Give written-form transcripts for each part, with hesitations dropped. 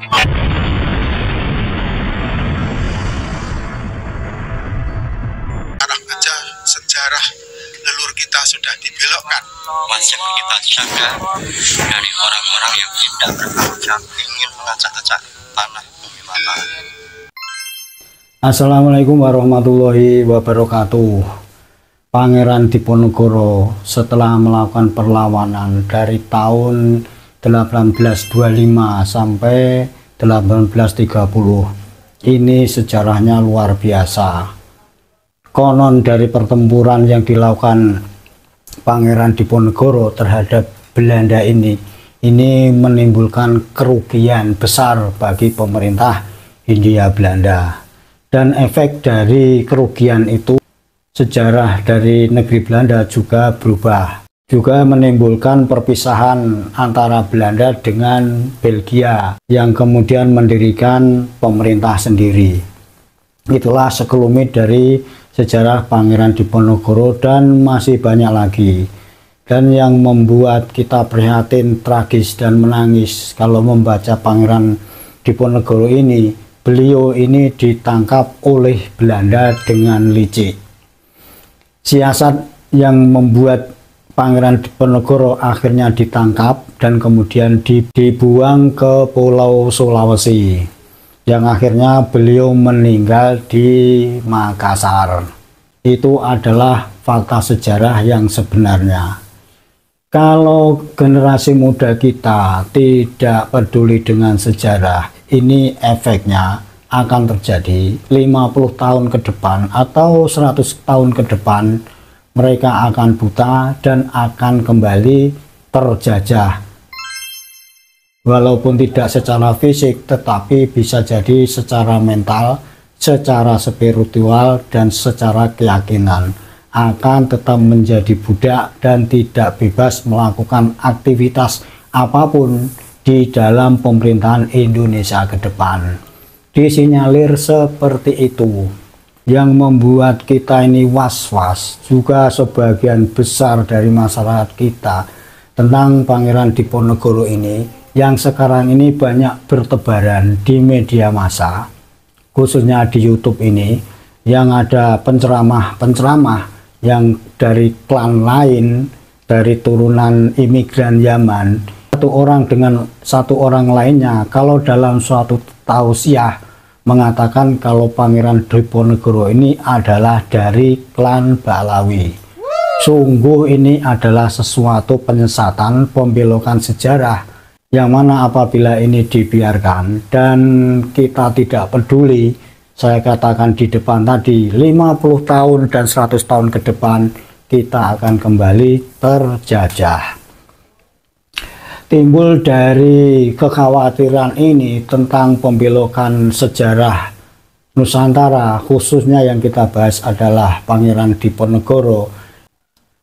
Aja sejarah leluhur kita sudah dibelokkan. Wajib kita jaga dari orang-orang yang tidak berpijak ingin mengacak-acak tanah bumi mata. Assalamualaikum warahmatullahi wabarakatuh. Pangeran Diponegoro setelah melakukan perlawanan dari tahun 1825 sampai 1830, ini sejarahnya luar biasa. Konon dari pertempuran yang dilakukan Pangeran Diponegoro terhadap Belanda ini menimbulkan kerugian besar bagi pemerintah Hindia Belanda. Dan efek dari kerugian itu, sejarah dari negeri Belanda juga berubah. Juga menimbulkan perpisahan antara Belanda dengan Belgia yang kemudian mendirikan pemerintah sendiri. Itulah sekelumit dari sejarah Pangeran Diponegoro dan masih banyak lagi. Dan yang membuat kita prihatin, tragis dan menangis kalau membaca Pangeran Diponegoro ini, beliau ini ditangkap oleh Belanda dengan licik. Siasat yang membuat Pangeran Diponegoro akhirnya ditangkap dan kemudian dibuang ke Pulau Sulawesi, yang akhirnya beliau meninggal di Makassar. Itu adalah fakta sejarah yang sebenarnya. Kalau generasi muda kita tidak peduli dengan sejarah, ini efeknya akan terjadi 50 tahun ke depan atau 100 tahun ke depan, mereka akan buta dan akan kembali terjajah. Walaupun tidak secara fisik, tetapi bisa jadi secara mental, secara spiritual, dan secara keyakinan akan tetap menjadi budak dan tidak bebas melakukan aktivitas apapun di dalam pemerintahan Indonesia ke depan. Disinyalir seperti itu, yang membuat kita ini was-was, juga sebagian besar dari masyarakat kita, tentang Pangeran Diponegoro ini, yang sekarang ini banyak bertebaran di media massa, khususnya di YouTube ini, yang ada penceramah-penceramah yang dari klan lain, dari turunan imigran Yaman. Satu orang dengan satu orang lainnya, kalau dalam suatu tausiah mengatakan kalau Pangeran Diponegoro ini adalah dari klan Balawi. Sungguh ini adalah sesuatu penyesatan, pembelokan sejarah, yang mana apabila ini dibiarkan dan kita tidak peduli, saya katakan di depan tadi, 50 tahun dan 100 tahun ke depan kita akan kembali terjajah. Timbul dari kekhawatiran ini tentang pembelokan sejarah Nusantara, khususnya yang kita bahas adalah Pangeran Diponegoro.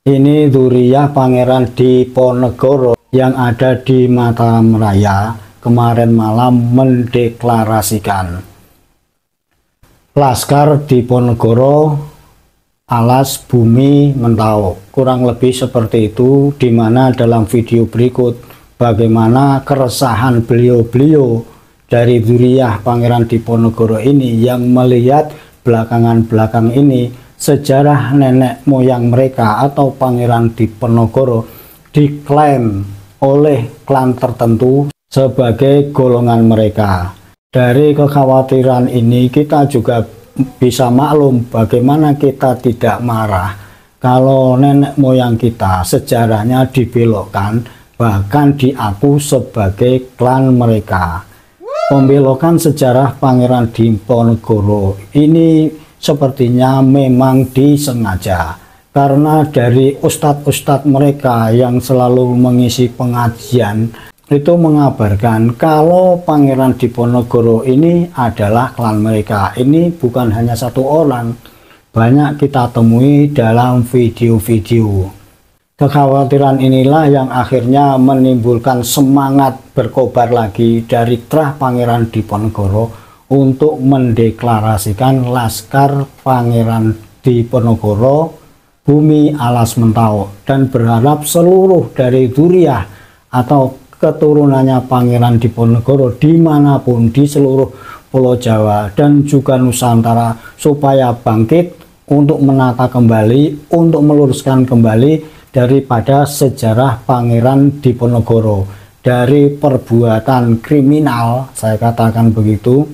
Ini dzurriyyah Pangeran Diponegoro yang ada di Mataram Raya kemarin malam mendeklarasikan Laskar Diponegoro alas bumi mentau. Kurang lebih seperti itu, di mana dalam video berikut bagaimana keresahan beliau-beliau dari dzurriyyah Pangeran Diponegoro ini yang melihat belakangan ini sejarah nenek moyang mereka atau Pangeran Diponegoro diklaim oleh klan tertentu sebagai golongan mereka. Dari kekhawatiran ini kita juga bisa maklum bagaimana kita tidak marah kalau nenek moyang kita sejarahnya dibelokkan, bahkan diaku sebagai klan mereka. Pembelokan sejarah Pangeran Diponegoro ini sepertinya memang disengaja. Karena dari ustadz-ustadz mereka yang selalu mengisi pengajian itu mengabarkan kalau Pangeran Diponegoro ini adalah klan mereka. Ini bukan hanya satu orang, banyak kita temui dalam video-video. Kekhawatiran inilah yang akhirnya menimbulkan semangat berkobar lagi dari trah Pangeran Diponegoro untuk mendeklarasikan Laskar Pangeran Diponegoro bumi alas mentau, dan berharap seluruh dari dzurriyyah atau keturunannya Pangeran Diponegoro dimanapun di seluruh Pulau Jawa dan juga Nusantara supaya bangkit untuk menata kembali, untuk meluruskan kembali daripada sejarah Pangeran Diponegoro dari perbuatan kriminal, saya katakan begitu,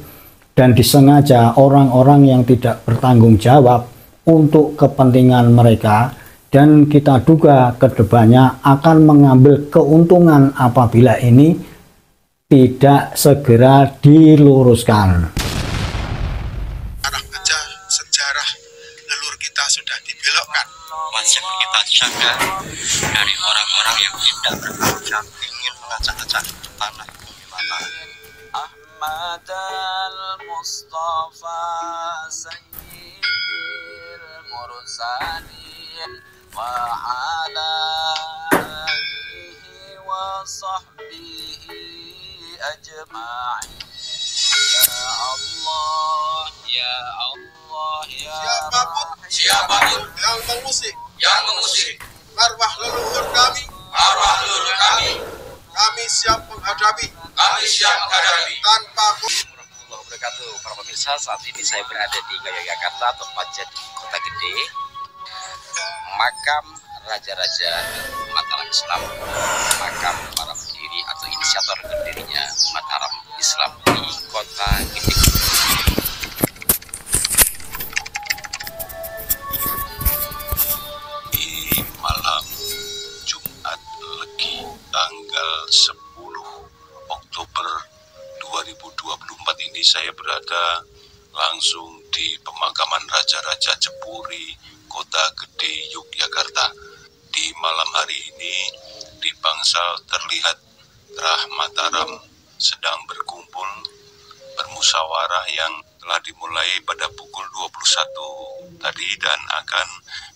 dan disengaja orang-orang yang tidak bertanggung jawab untuk kepentingan mereka, dan kita duga kedepannya akan mengambil keuntungan apabila ini tidak segera diluruskan. Arah aja sejarah leluhur kita sudah dibelokkan. Wajib kita jaga dari orang-orang yang tidak berpijak ingin mengacak-acak tanah bumi mata. Ahmad al-Mustafa Sayyidil Mursalin wa ala alihi wa sahbihi ajma'in. Ya Allah, ya Allah, ya Siapapun yang mengusik marwah leluhur kami, kami siap menghadapi tanpa warahmatullahi wabarakatuh. Para pemirsa, saat ini saya berada di Yogyakarta, tepatnya di Kota Gede, makam raja-raja Mataram Islam, makam para pendiri atau inisiator berdirinya Mataram Islam di Kota Gede. Di malam Jumat Legi tanggal 10 Oktober 2024 ini saya berada langsung di pemakaman Raja-Raja Jepuri, Kota Gede, Yogyakarta. Di malam hari ini di bangsal terlihat Trah Mataram sedang berkumpul bermusyawarah yang telah dimulai pada pukul 21 tadi dan akan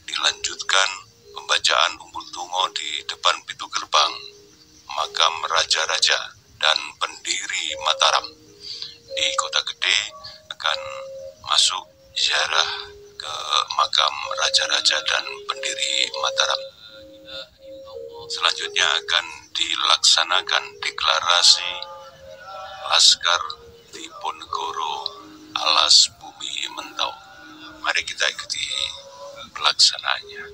dilanjutkan pembacaan umbul tungo di depan pintu gerbang makam raja-raja dan pendiri Mataram di Kota Gede. Akan masuk ziarah ke makam raja-raja dan pendiri Mataram. Selanjutnya akan dilaksanakan deklarasi Laskar Diponegoro alas bumi mentau. Mari kita ikuti pelaksanaannya.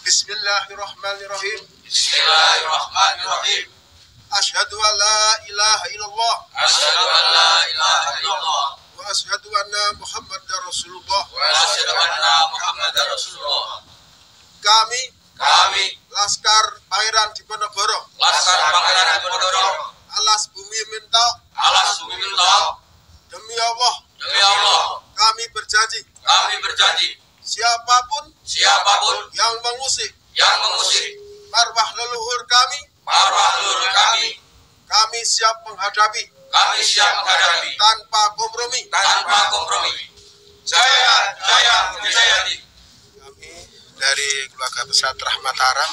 Bismillahirrahmanirrahim. Bismillahirrahmanirrahim. Asyhadu an la ilaha illallah Asyhadu an la ilaha illallah wa asyhadu anna Muhammadar Rasulullah. wa asyhadu anna Muhammadar Rasulullah. Kami Kami Laskar Pangeran Diponegoro Laskar Pangeran Diponegoro alas bumi mentau, alas bumi mentau, demi Allah demi Allah kami berjanji kami berjanji siapapun siapapun yang mengusik yang mengusik marwah leluhur kami, marwah leluhur kami siap menghadapi kami siap menghadapi tanpa kompromi. tanpa kompromi. Jaya Wijayadi. Kami dari keluarga besar Trah Mataram,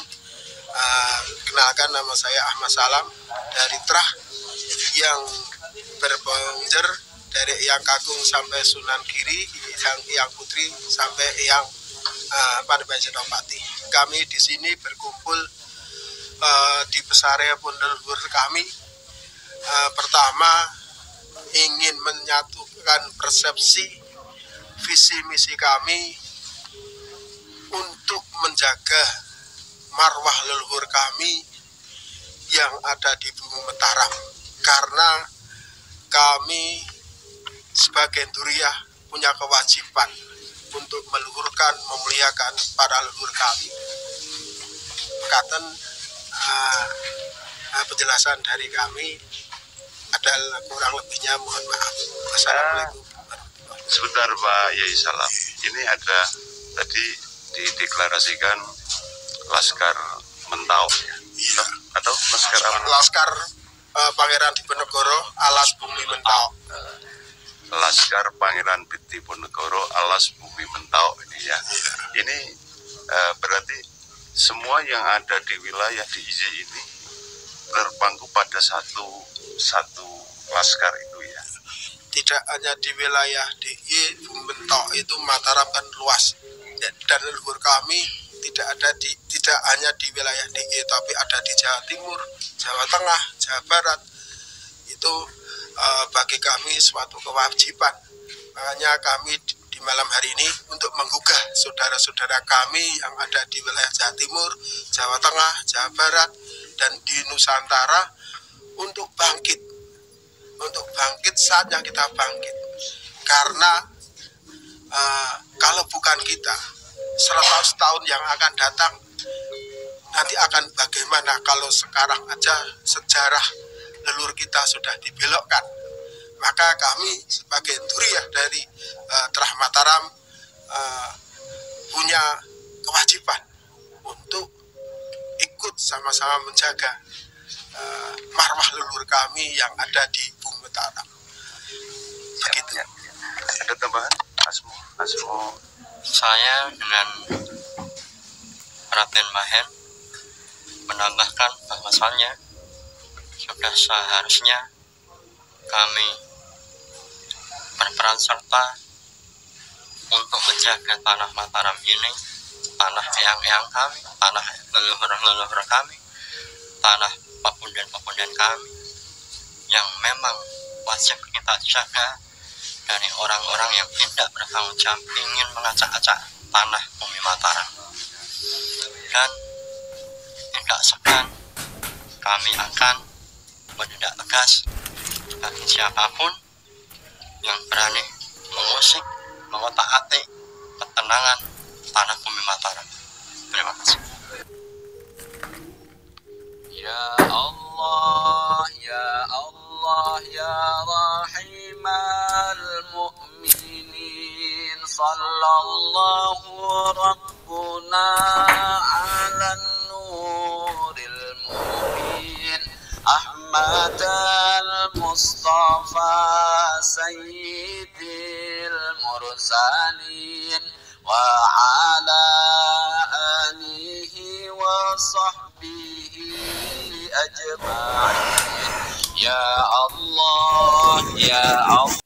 kenalkan nama saya Ahmad Salam dari Trah yang berpenjer dari Eyang Kakung sampai Sunan Giri, Eyang Putri sampai Eyang Padepokan Senopati. Kami di sini berkumpul di pesarea pun leluhur kami. Pertama ingin menyatukan persepsi visi misi kami untuk menjaga marwah leluhur kami yang ada di bumi Mataram, karena kami sebagai Duriah punya kewajiban untuk meluhurkan, memuliakan para leluhur kami. Katen penjelasan dari kami adalah kurang lebihnya, mohon maaf. Assalamualaikum. Sebentar Pak Yai Salam, ini ada tadi dideklarasikan Laskar Mentau ya? Iya. Atau Laskar apa? Laskar Pangeran Diponegoro alas bumi mentau. Laskar Pangeran Diponegoro alas bumi mentau ini ya. Ini berarti semua yang ada di wilayah di IJ ini berpangku pada satu laskar itu ya. tidak hanya di wilayah DIY, Bumentok itu Mataram kan luas. Dan leluhur kami tidak hanya di wilayah DIY, tapi ada di Jawa Timur, Jawa Tengah, Jawa Barat. Itu bagi kami suatu kewajiban. Makanya kami di malam hari ini untuk menggugah saudara-saudara kami yang ada di wilayah Jawa Timur, Jawa Tengah, Jawa Barat, dan di Nusantara untuk bangkit. Untuk bangkit, saatnya kita bangkit. Karena kalau bukan kita, 100 tahun yang akan datang, nanti akan bagaimana kalau sekarang aja sejarah leluhur kita sudah dibelokkan. Maka kami sebagai Duriyah dari Terah Mataram punya kewajiban untuk ikut sama-sama menjaga marwah leluhur kami yang ada di Bumi Mataram. Begitu. Ada tambahan? Asmo. Saya dengan Raden Mahen menambahkan bahwasannya sudah seharusnya kami berperan serta untuk menjaga tanah Mataram ini, tanah eyang-eyang kami, tanah leluhur-leluhur kami, tanah pepundan-pepundan kami yang memang wajib kita jaga dari orang-orang yang tidak bertanggung jawab ingin mengacak-acak tanah Bumi Mataram. Dan tidak segan kami akan bertindak tegas bagi siapapun yang berani mengusik, mengotak-atik ketenangan tanah Bumi Mataram. Terima kasih. Ya Allah, ya Allah, ya Rahimal Mu'minin, sallallahu Rabbuna ala nuril mubin, Ahmad al-Mustafa Sayyidil Mursalin, wa ala alihi wa sahbihi ajma'in. Ya Allah, ya Allah.